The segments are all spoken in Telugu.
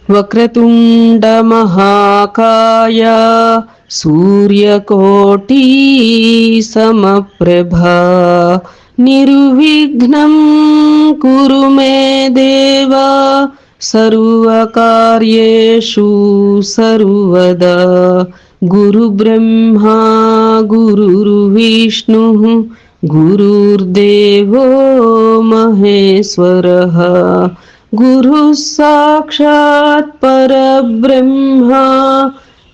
వక్రతుండ మహాకాయ సూర్యకోటి సమప్రభా నిర్విఘ్నం కురు మే దేవా సర్వకార్యేషు సర్వదా. గురు బ్రహ్మా గురుర్విష్ణు గురుర్దేవో మహేశ్వరః గురుః సాక్షాత్ పరబ్రహ్మ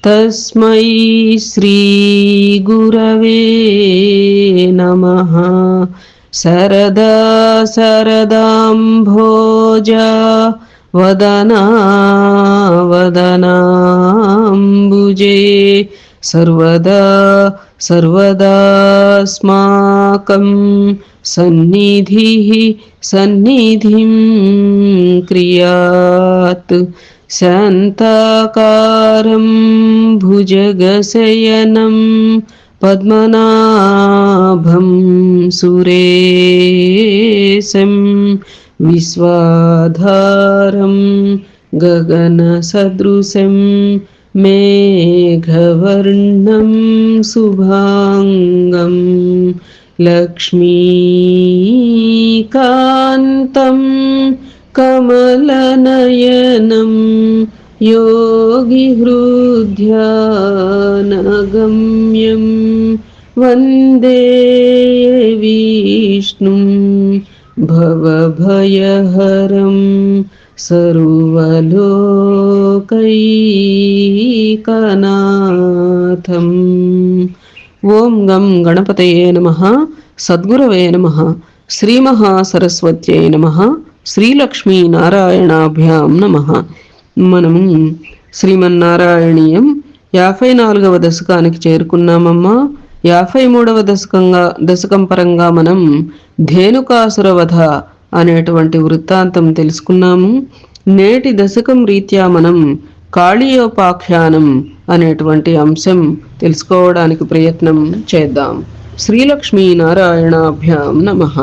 తస్మై శ్రీ గురవే నమః. శరదా శరదాంభోజ వదనా వదనాంబుజే సర్వదా సర్వదాస్మాకం సన్నిధిః సన్నిధిం క్రియాత్. శాంతాకారం భుజగశయనం పద్మనాభం సురేశం విశ్వాధారం గగనసదృశం మేఘవర్ణం శుభాంగం లక్ష్మీకాంతం కమలనయనం యోగిహృద్యానగమ్యం వందే విష్ణుం భవభయహరం సర్వలోకైకనాథం. ఓం గం గణపతయే నమః. సద్గురవే నమః. శ్రీమహాసరస్వత్యై నమః. శ్రీలక్ష్మీనారాయణాభ్యాం నమః. మనము శ్రీమన్నారాయణీయం 54వ దశకానికి చేరుకున్నామమ్మా. 53వ దశకం పరంగా మనం ధేనుకాసురవధ అనేటువంటి వృత్తాంతం తెలుసుకున్నాము. నేటి దశకం రీత్యా మనం కాళీయోపాఖ్యానం అనేటువంటి అంశం తెలుసుకోవడానికి ప్రయత్నం చేద్దాం. శ్రీలక్ష్మీనారాయణాభ్యాం నమః.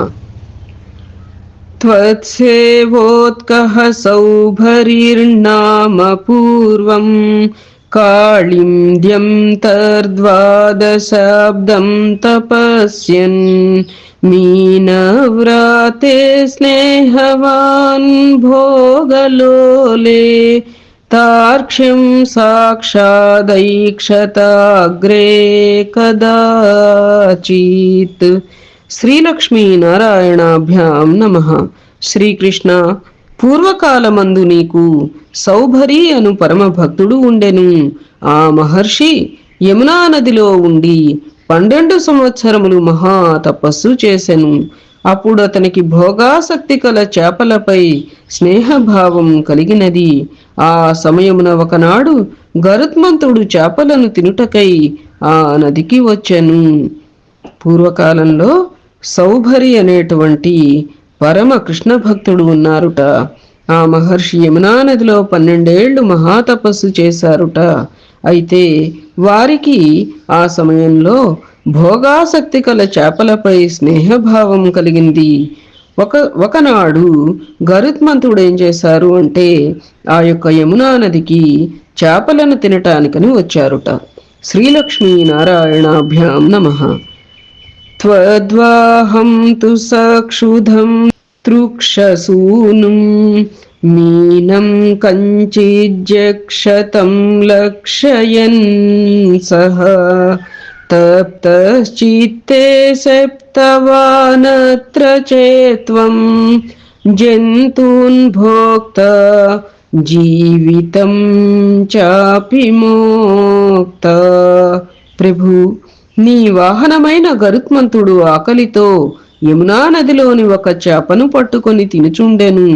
త్వత్సేవోత్కః సౌభరిర్నామ పూర్వం కాళింద్యం తర్ద్వాదశాబ్దం తపస్యన్ మీనవ్రాతే స్నేహవాన్ భోగలోలే తార్క్ష్యం సాక్షాదైక్షతాగ్రే కదాచిత్. శ్రీలక్ష్మీనారాయణాభ్యాం నమః. శ్రీకృష్ణ, పూర్వకాలమందు నీకు సౌభరి అను పరమ భక్తుడు ఉండెను. ఆ మహర్షి యమునా నదిలో ఉండి 12 సంవత్సరములు మహా తపస్సు చేసెను. అప్పుడు అతనికి భోగాసక్తి కల చేపలపై స్నేహభావం కలిగినది. ఆ సమయమున ఒకనాడు గరుత్మంతుడు చేపలను తినుటకై ఆ నదికి వచ్చెను. పూర్వకాలంలో సౌభరి అనేటువంటి పరమ కృష్ణ భక్తుడు ఉన్నారుట. ఆ మహర్షి యమునా నదిలో 12 ఏళ్లు మహాతపస్సు చేశారుట. అయితే వారికి ఆ సమయంలో భోగాసక్తి కల చేపలపై స్నేహభావం కలిగింది. ఒకనాడు గరుత్మంతుడు ఏం చేశారు అంటే ఆ యొక్క యమునా నదికి చేపలను తినటానికని వచ్చారుట. శ్రీలక్ష్మీనారాయణాభ్యాం నమః. త్వద్వాహం తు సక్షుధం తృక్షసూనుం మీనం కంచిజ్జక్షతం లక్షయన్ సహ తప్తశ్చిత్తే సప్తవానత్ర చేత్వం జంతూన్ భోక్త జీవితం చాపి మోక్త. ప్రభు, నీ వాహనమైన గరుత్మంతుడు ఆకలితో యమునా నదిలోని ఒక చేపను పట్టుకొని తినుచుండెను.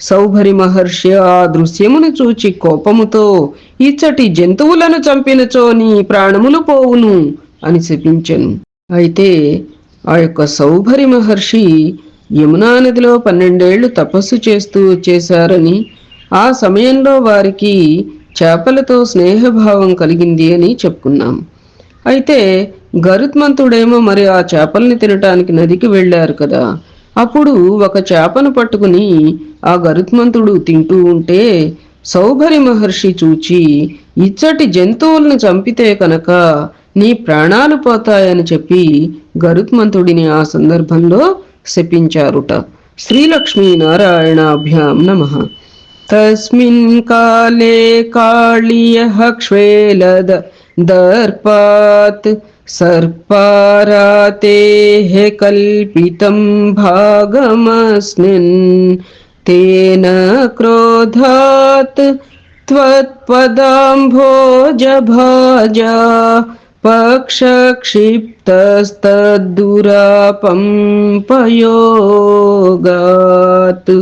సౌభరి మహర్షి ఆ దృశ్యమును చూచి కోపముతో, ఇచ్చటి జంతువులను చంపినచో నీ ప్రాణములు పోవును అని శపించెను. అయితే ఆ యొక్క సౌభరి మహర్షి యమునా నదిలో 12 ఏళ్లు తపస్సు చేస్తూ చేశారని, ఆ సమయంలో వారికి చేపలతో స్నేహభావం కలిగింది అని చెప్పుకున్నాం. అయితే గరుత్మంతుడేమో మరి ఆ చేపల్ని తినటానికి నదికి వెళ్ళారు కదా. అప్పుడు ఒక చేపను పట్టుకుని ఆ గరుత్మంతుడు తింటూ ఉంటే సౌభరి మహర్షి చూచి, ఇచ్చటి జంతువులను చంపితే కనుక నీ ప్రాణాలు పోతాయని చెప్పి గరుత్మంతుడిని ఆ సందర్భంలో శపించారుట. శ్రీలక్ష్మీ నారాయణాభ్యాం నమః. తస్మిన్ కాలే కాళీయః క్ష్వేలద దర్పాత్ సర్పారాతేః కల్పితం భాగమస్మిన్ తేన క్రోధాత్ త్వత్పదాంభోజభాజా పక్షక్షిప్తస్తద్దురాపం పయోగాత్.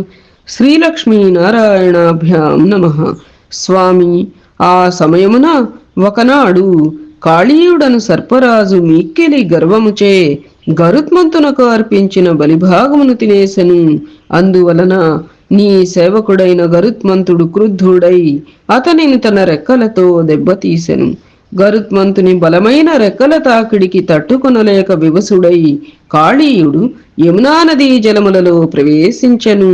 శ్రీలక్ష్మీనారాయణాభ్యాం నమః. స్వామి, ఆ సమయమున ఒకనాడు కాళీయుడను సర్పరాజు మిక్కిలి గర్వముచే గరుత్మంతునకు అర్పించిన బలిభాగమును తినేసెను. అందువలన నీ సేవకుడైన గరుత్మంతుడు క్రుద్ధుడై అతనిని తన రెక్కలతో దెబ్బతీసెను. గరుత్మంతుని బలమైన రెక్కల తాకిడికి తట్టుకొనలేక వివసుడై కాళీయుడు యమునా నదీ జలములలో ప్రవేశించెను.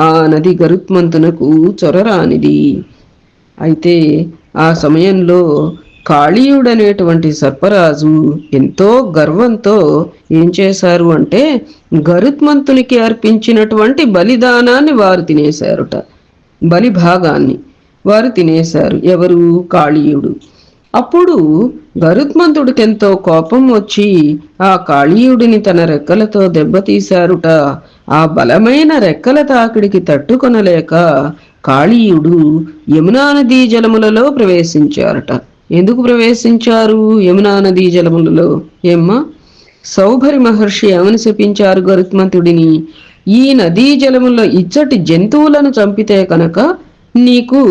ఆ నది గరుత్మంతునకు చొరరానిది. అయితే ఆ సమయంలో కాళీయుడనేటువంటి సర్పరాజు ఎంతో గర్వంతో ఏం చేశారు అంటే, గరుత్మంతునికి అర్పించినటువంటి బలిదానాన్ని వారు తినేశారుట. బలి భాగాన్ని వారు తినేశారు. ఎవరు? కాళీయుడు. అప్పుడు గరుత్మంతుడికెంతో కోపం వచ్చి ఆ కాళీయుడిని తన రెక్కలతో దెబ్బతీశారుట. ఆ బలమైన రెక్కల తాకిడికి తట్టుకొనలేక కాళీయుడు యమునా నదీ జలములలో ప్రవేశించారట. ఎందుకు ప్రవేశించారు యమునా నదీ జలములలో? ఏమ్మా, సౌభరి మహర్షి ఏమని శపించారు గరుత్మంతుడిని? ఈ నదీ జలములో ఇచ్చటి జంతువులను చంపితే కనుక నీకు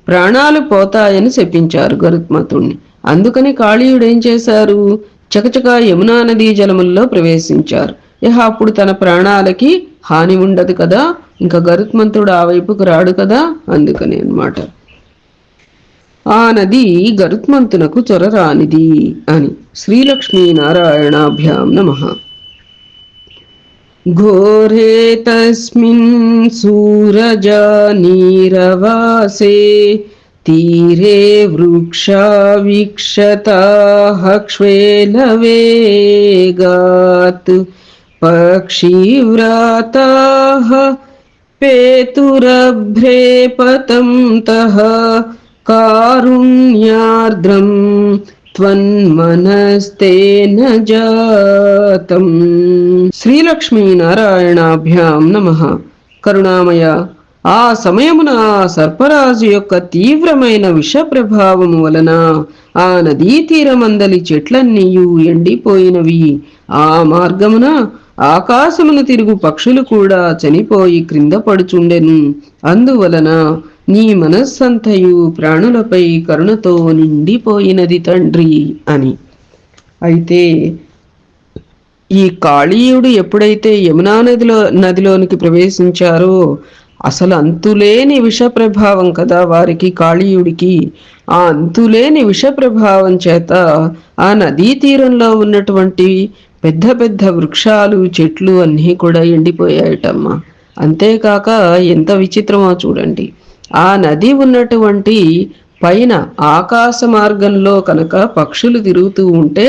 ప్రాణాలు పోతాయని శపించారు గరుత్మంతుడిని. అందుకని కాళీయుడు ఏం చేశారు? చకచక యమునా నదీ జలముల్లో ప్రవేశించారు. అప్పుడు తన ప్రాణాలకి హాని ఉండదు కదా, ఇంకా గరుత్మంతుడు ఆ వైపుకు రాడు కదా, అందుకని అన్నమాట. ఆ నది గరుత్మంతునకు చొరరానిది అని. శ్రీలక్ష్మీనారాయణాభ్యాం నమః. ఘోరే తస్మిన్ సూరజా నీరవాసే తీరే వృక్షా వీక్షతాః క్ష్వేలవేగాత్ పక్షీవ్రాతాః పేతురభ్రే పతంతః కారుణ్యార్ద్రం త్వన్మనస్తేన జాతం. శ్రీలక్ష్మీనారాయణాభ్యాం నమః. కరుణామయ, ఆ సమయమున సర్పరాజు యొక్క తీవ్రమైన విష ప్రభావము వలన ఆ నదీ తీరమందలి చెట్లన్నీయు ఎండిపోయినవి. ఆ మార్గమున ఆకాశమును తిరుగు పక్షులు కూడా చనిపోయి క్రింద పడుచుండెను. అందువలన నీ మనస్సంతయు ప్రాణులపై కరుణతో నిండిపోయినది తండ్రి అని. అయితే ఈ కాళీయుడు ఎప్పుడైతే యమునా నదిలోనికి ప్రవేశించారో, అసలు అంతులేని విష ప్రభావం కదా వారికి, కాళీయుడికి. ఆ అంతులేని విష ప్రభావం చేత ఆ నదీ తీరంలో ఉన్నటువంటి పెద్ద పెద్ద వృక్షాలు, చెట్లు అన్నీ కూడా ఎండిపోయాయటమ్మా. అంతేకాక ఎంత విచిత్రమో చూడండి. ఆ నది ఉన్నటువంటి పైన ఆకాశ మార్గంలో కనుక పక్షులు తిరుగుతూ ఉంటే,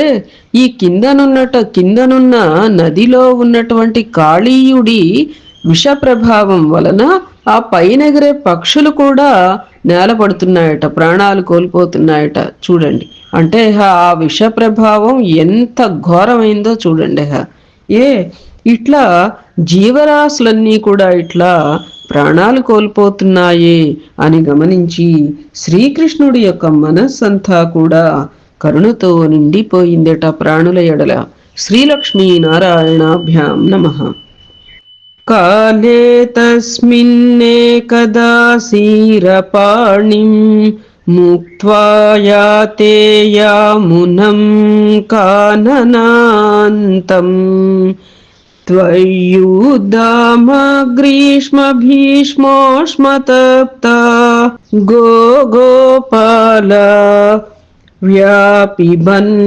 ఈ కిందనున్న నదిలో ఉన్నటువంటి కాళీయుడి విష ప్రభావం వలన ఆ పైన ఎగిరే పక్షులు కూడా నేలపడుతున్నాయట, ప్రాణాలు కోల్పోతున్నాయట. చూడండి, అంటే ఆ విష ప్రభావం ఎంత ఘోరమైందో చూడండి. ఇట్లా జీవరాశులన్నీ కూడా ఇట్లా ప్రాణాలు కోల్పోతున్నాయే అని గమనించి శ్రీకృష్ణుడి యొక్క మనస్సంతా కూడా కరుణతో నిండిపోయిందట ప్రాణుల ఎడల. శ్రీలక్ష్మీ నారాయణాభ్యాం నమః. కాలే తస్మిన్నేకదా శీరపాణిం ముక్త్వా యాతే యామునం కాననాంతం త్వయ్యుద్ధామ గ్రీష్మ భీష్మోష్మతప్తా గోపాల వ్యాపిబన్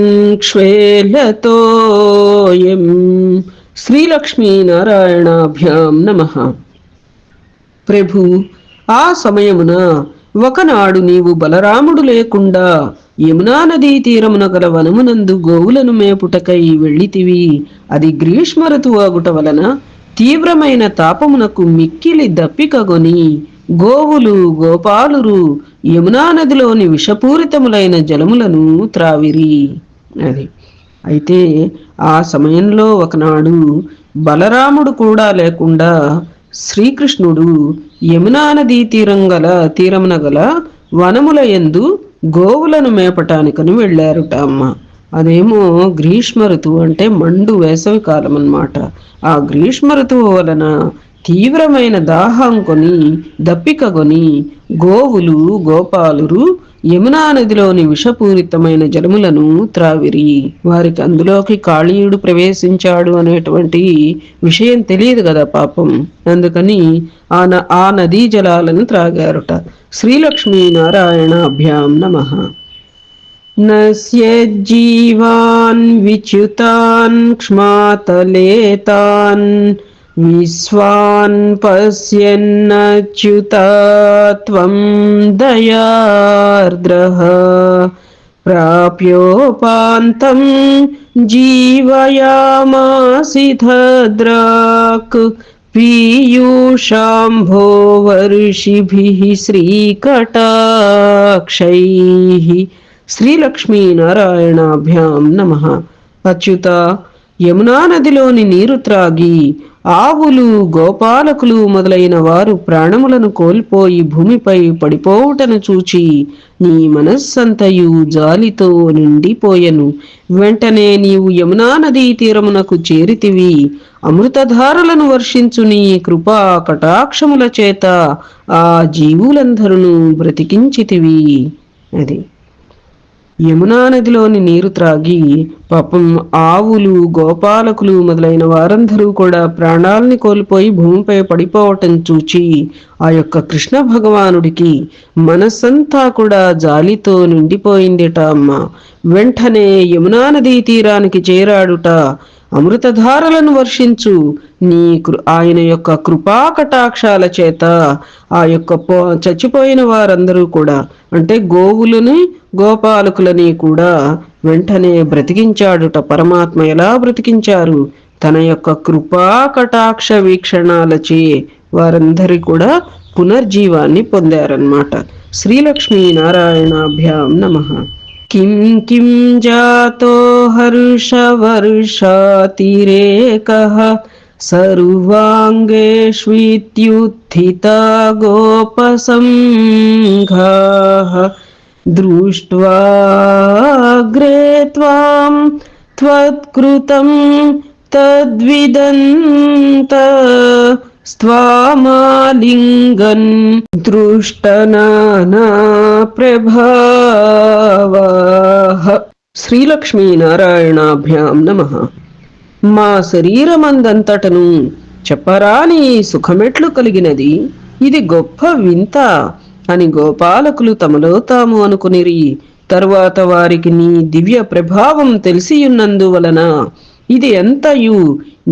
క్షేలతోయం. శ్రీలక్ష్మీనారాయణాభ్యాం నమః. ప్రభు, ఆ సమయమున ఒకనాడు నీవు బలరాముడు లేకుండా యమునా నదీ తీరమున గల వనమునందు గోవులను మేపుటకై వెళ్ళితివి. అది గ్రీష్మ ఋతువు అగుట వలన తీవ్రమైన తాపమునకు మిక్కిలి దప్పికగొని గోవులు గోపాలురు యమునా నదిలోని విషపూరితములైన జలములను త్రావిరి. అది అయితే ఆ సమయంలో ఒకనాడు బలరాముడు కూడా లేకుండా శ్రీకృష్ణుడు యమునా నదీ తీరమున గల వనముల యందు గోవులను మేపటానికని వెళ్ళారుట అమ్మ. అదేమో గ్రీష్మ ఋతువు, అంటే మండు వేసవి కాలం అన్నమాట. ఆ గ్రీష్మ ఋతువు వలన తీవ్రమైన దాహం కొని దప్పికగొని గోవులు గోపాలురు యమునా నదిలోని విషపూరితమైన జలములను త్రావిరి. వారికి అందులోకి కాళీయుడు ప్రవేశించాడు అనేటువంటి విషయం తెలియదు కదా పాపం. అందుకని ఆ నదీ జలాలను త్రాగారుట. శ్రీలక్ష్మీ నారాయణాభ్యాం నమః. నస్యజ్జీవాన్ విచ్యుతాన్ క్ష్మాతలేతాన్ విశ్వాన్ పశ్యన్నచ్యుతా త్వం దయార్ద్రః ప్రాప్యోపాంతం జీవయామాసి తద్రాక్ పీయూషాంభో వర్షిభిః శ్రీకటాక్షైః. శ్రీలక్ష్మీ నారాయణాభ్యాం నమః. అచ్యుత, యమునా నదిలోని నీరు త్రాగి ఆవులు గోపాలకులు మొదలైన వారు ప్రాణములను కోల్పోయి భూమిపై పడిపోవుటను చూచి నీ మనస్సంతయు జాలితో నిండిపోయెను. వెంటనే నీవు యమునా నదీ తీరమునకు చేరితివి. అమృతధారలను వర్షించు నీ కృపా కటాక్షముల చేత ఆ జీవులందరూ బ్రతికించితివి. అది యమునా నదిలోని నీరు త్రాగి పాపం ఆవులు గోపాలకులు మొదలైన వారందరూ కూడా ప్రాణాలని కోల్పోయి భూమిపై పడిపోవటం చూచి ఆ యొక్క కృష్ణ భగవానుడికి మనస్సంతా కూడా జాలితో నిండిపోయిందిట అమ్మ. వెంటనే యమునా నదీ తీరానికి చేరాడుట. అమృతధారలను వర్షించు నీ ఆయన యొక్క కృపా కటాక్షాల చేత ఆ యొక్క చచ్చిపోయిన వారందరూ కూడా, అంటే గోవులని గోపాలకులని కూడా వెంటనే బ్రతికించాడుట. పరమాత్మ ఎలా బ్రతికించారు? తన యొక్క కృపా కటాక్ష వీక్షణాలచే వారందరి కూడా పునర్జీవాన్ని పొందారన్నమాట. శ్రీలక్ష్మీ నారాయణాభ్యాం నమః. కిం కిం జాతో హర్షవర్షాతిరేకః సర్వాంగేష్విత్యుత్థితా గోపసంఘాః దృష్ట్వాగ్రే త్వాం త్వత్కృతం తద్విదంత స్వామాలింగన్ దృష్టనానా ప్రభావాః. శ్రీలక్ష్మీ నారాయణాభ్యాం నమః. మా శరీరమందంతటను చెప్పరాని సుఖమెట్లు కలిగినది, ఇది గొప్ప వింత అని గోపాలకులు తమలో తాము అనుకునిరి. తరువాత వారికి నీ దివ్య ప్రభావం తెలిసియున్నందువలన ఇది ఎంతయు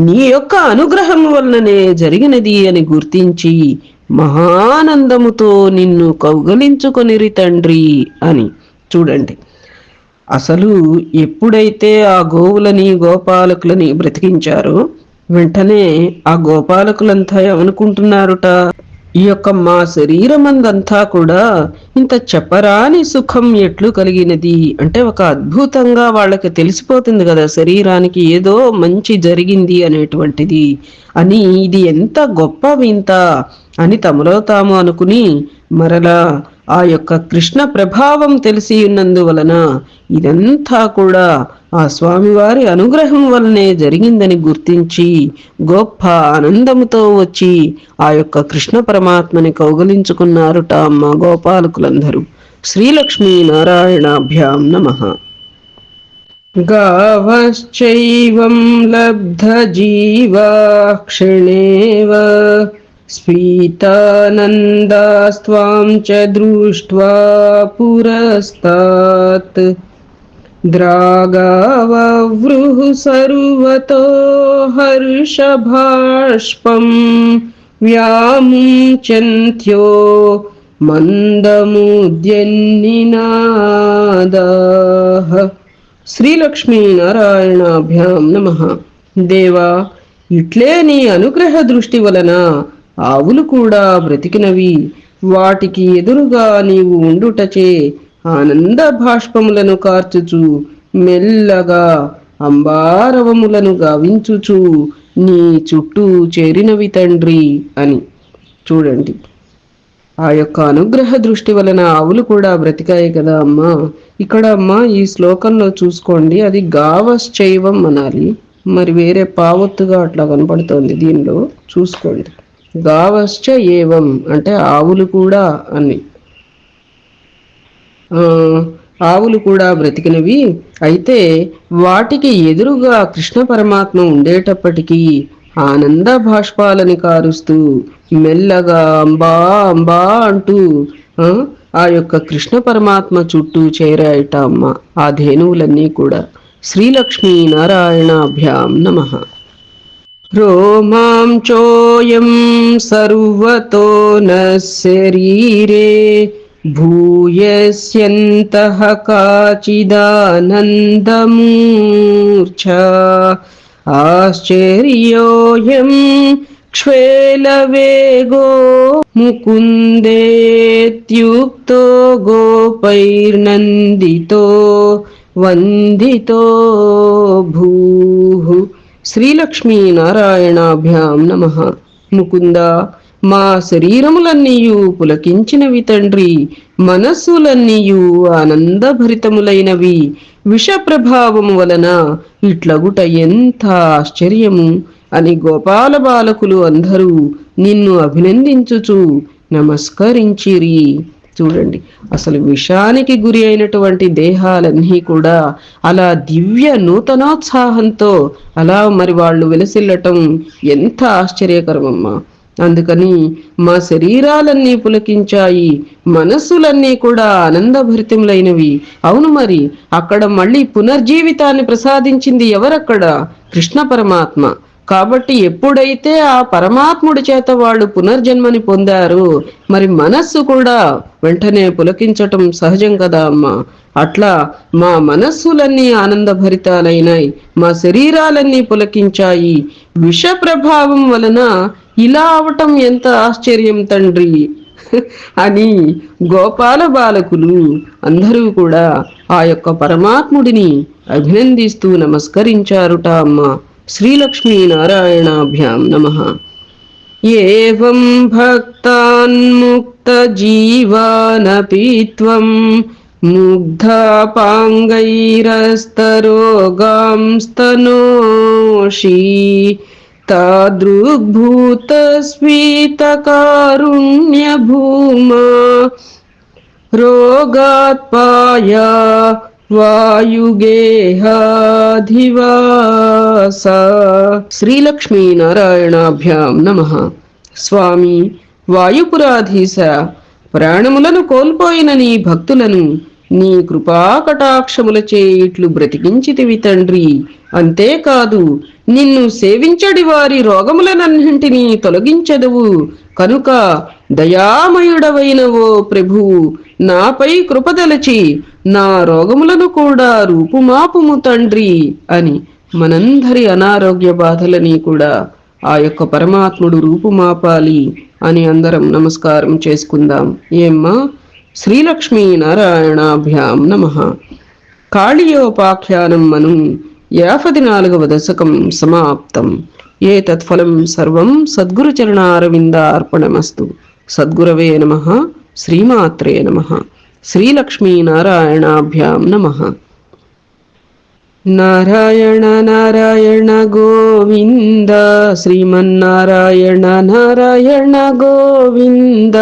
నీ యొక్క అనుగ్రహం వలననే జరిగినది అని గుర్తించి మహానందముతో నిన్ను కౌగలించుకొనిరి తండ్రి అని. చూడండి, అసలు ఎప్పుడైతే ఆ గోవులని గోపాలకులని బ్రతికించారో వెంటనే ఆ గోపాలకులంతా ఏమనుకుంటున్నారుట, ఈ యొక్క మా శరీరమందంతా కూడా ఇంత చెప్పరాని సుఖం ఎట్లు కలిగినది అంటే ఒక అద్భుతంగా వాళ్ళకి తెలిసిపోతుంది కదా, శరీరానికి ఏదో మంచి జరిగింది అనేటువంటిది అని. ఇది ఎంత గొప్ప వింత అని తమలో తాము అనుకుని మరలా ఆ యొక్క కృష్ణ ప్రభావం తెలిసి ఉన్నందువలన ఇదంతా కూడా ఆ స్వామివారి అనుగ్రహం వలనే జరిగిందని గుర్తించి గొప్ప ఆనందముతో వచ్చి ఆ యొక్క కృష్ణ పరమాత్మని కౌగలించుకున్నారుట అమ్మ గోపాలకులందరూ. శ్రీలక్ష్మీ నారాయణాభ్యాం నమః. గావశ్చైవం లబ్ధ జీవా క్షణేవ స్ఫీతానందాస్త్వాం చ దృష్ట్వా పురస్తాత్ ద్రాగావవృః సర్వతో హర్షభాష్పం వ్యాముంచంత్యో మందముద్యన్నినాదాః. శ్రీలక్ష్మీనారాయణాభ్యాం నమః. దేవా, ఇట్లే నీ అనుగ్రహ దృష్టి వలన ఆవులు కూడా బ్రతికినవి. వాటికి ఎదురుగా నీవు ఉండుటచే ఆనంద భాష్పములను కార్చుచు మెల్లగా అంబారవములను గావించుచు నీ చుట్టూ చేరినవి తండ్రి అని. చూడండి, ఆ యొక్క అనుగ్రహ దృష్టి వలన ఆవులు కూడా బ్రతికాయి కదా అమ్మా. ఇక్కడ అమ్మా ఈ శ్లోకంలో చూసుకోండి, అది గావశ్చైవం అనాలి. మరి వేరే పావొత్తుగా అట్లా కనపడుతోంది, దీనిలో చూసుకోండి. గావశ్చ ఏవం అంటే ఆవులు కూడా అని. ఆవులు కూడా బ్రతికినవి. అయితే వాటికి ఎదురుగా కృష్ణ పరమాత్మ ఉండేటప్పటికీ ఆనంద భాష్పాలని కారుస్తూ మెల్లగా అంబా అంబా అంటూ ఆ యొక్క కృష్ణ పరమాత్మ చుట్టూ చేరాయట అమ్మ ఆ ధేనువులన్నీ కూడా. శ్రీలక్ష్మీ నారాయణాభ్యాం నమః. రోమాంచోయం సర్వతో న శరీరే భూయస్యంతః కాచిదానందమూర్ఛా ఆశ్చర్యోయం క్ష్వేలవేగో ముకుందేత్యుక్తో గోపైర్నందితో వందితో భూః. శ్రీలక్ష్మీ నారాయణాభ్యాం నమః. ముకుంద, మా శరీరములన్నీయు పులకించినవి తండ్రి, మనస్సులన్నీయు ఆనందభరితములైనవి. విష ప్రభావము వలన ఇట్లగుట ఎంత ఆశ్చర్యము అని గోపాల బాలకులు అందరూ నిన్ను అభినందించుచు నమస్కరించిరి. చూడండి, అసలు విషానికి గురి అయినటువంటి దేహాలన్నీ కూడా అలా దివ్య నూతనోత్సాహంతో అలా మరి వాళ్ళు వెలసిల్లటం ఎంత ఆశ్చర్యకరమమ్మా. అందుకని మా శరీరాలన్నీ పులకించాయి, మనస్సులన్నీ కూడా ఆనందభరితములైనవి. అవును, మరి అక్కడ మళ్ళీ పునర్జీవితాన్ని ప్రసాదించింది ఎవరక్కడ? కృష్ణ పరమాత్మ. కాబట్టి ఎప్పుడైతే ఆ పరమాత్ముడి చేత వాళ్ళు పునర్జన్మని పొందారు, మరి మనస్సు కూడా వెంటనే పులకించటం సహజం కదా అమ్మా. అట్లా మా మనస్సులన్నీ ఆనందభరితాలైనాయి, మా శరీరాలన్నీ పులకించాయి. విష ప్రభావం వలన ఇలా అవటం ఎంత ఆశ్చర్యం తండ్రి అని గోపాల బాలకులు అందరూ కూడా ఆ యొక్క పరమాత్ముడిని అభినందిస్తూ నమస్కరించారుట అమ్మా. శ్రీలక్ష్మీ నారాయణాభ్యాం నమః. ఏవం భక్తాన్ముక్త జీవానపి త్వం ముగ్ధాపాంగైరస్తరోగాంస్తనోషి తాదృగ్భూతస్ఫీతకారుణ్య భూమా రోగాత్పాయా వాయుగేహాధివాస. శ్రీలక్ష్మీ నారాయణాభ్యాం నమః. స్వామి వాయుపురాధీశ, ప్రాణములను కోల్పోయిన నీ భక్తులను నీ కృపాకటాక్షములచే ఇట్లు బ్రతికించితివి తండ్రి. అంతేకాదు, నిన్ను సేవించడి వారి రోగములనన్నింటినీ తొలగించెదవు కనుక దయామయుడవైనవో ప్రభు, నాపై కృపదలచి నా రోగములను కూడా రూపుమాపుము తండ్రి అని మనందరి అనారోగ్య బాధలని కూడా ఆ యొక్క పరమాత్ముడు రూపుమాపాలి అని అందరం నమస్కారం చేసుకుందాం. ఏమ్మా? శ్రీలక్ష్మీ నారాయణాభ్యాం నమః. కాళియోపాఖ్యానం మను 54వ దశకం సమాప్తం. ఏతత్ఫలం సర్వం సద్గురుచరణారవిందార్పణమస్తు. సద్గురవే నమః. శ్రీమాత్రే నమః. శ్రీలక్ష్మీ నారాయణాభ్యాం నమః. నారాయణ నారాయణ గోవింద, శ్రీమన్నారాయణ నారాయణ గోవింద,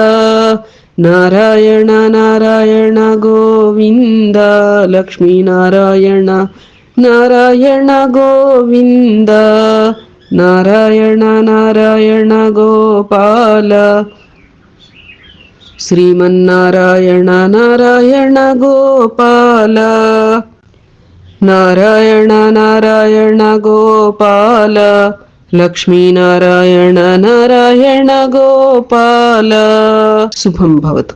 నారాయణ నారాయణ గోవింద, లక్ష్మీనారాయణ నారాయణ గోవింద, నారాయణ నారాయణ గోపాల, శ్రీమన్నారాయణ నారాయణ గోపాల, నారాయణ నారాయణ గోపాల, లక్ష్మీనారాయణ నారాయణ గోపాల. శుభం భవతు.